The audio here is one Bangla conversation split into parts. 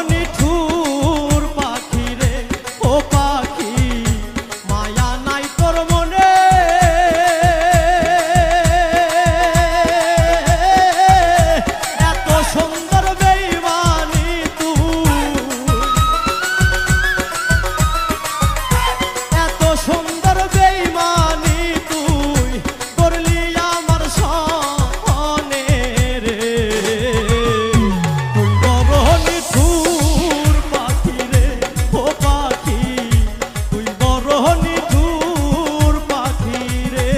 নিঠুর পাখি রে ও পাখি মায়া নাই তোর মনে এত সুন্দর বেঈমানি তুই এত সুন্দর বেঈমানি তুই করলি আমার সনে রে তুই বড় নিঠুর পাখি রে ও পাখি তুই বড় নিঠুর পাখি রে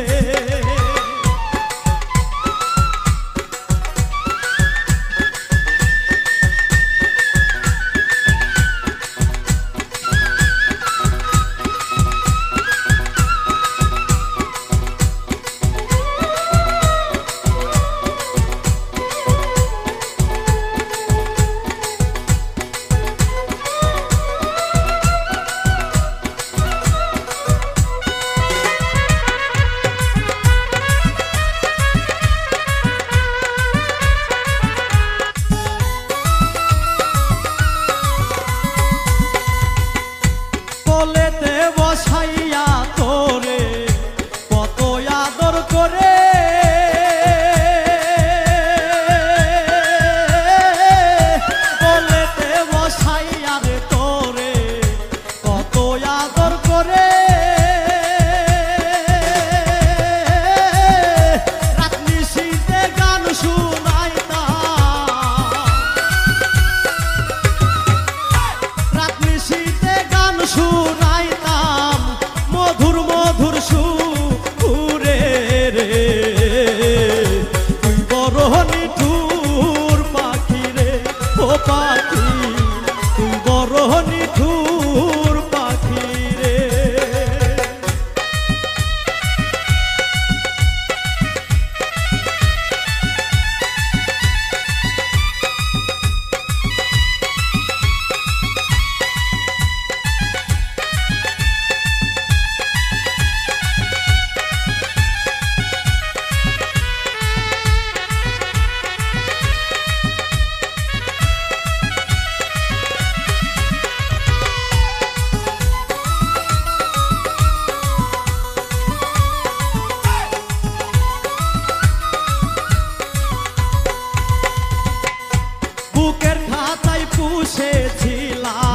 কোলেতে বসাইয়া তোরে কত আদর করে কোলেতে বসাইয়া রে তোরে কত আদর করে রাত নিশীথে গান শুনাইতাম রাত নিশীথে গান শুনাইতাম মধুর মধুর সুরে রে তুই বড় নিঠুর পাখি রে ও পাখি তুই বড় নিঠুর পাখি রে বুকের খাতায় পুষেছিলাম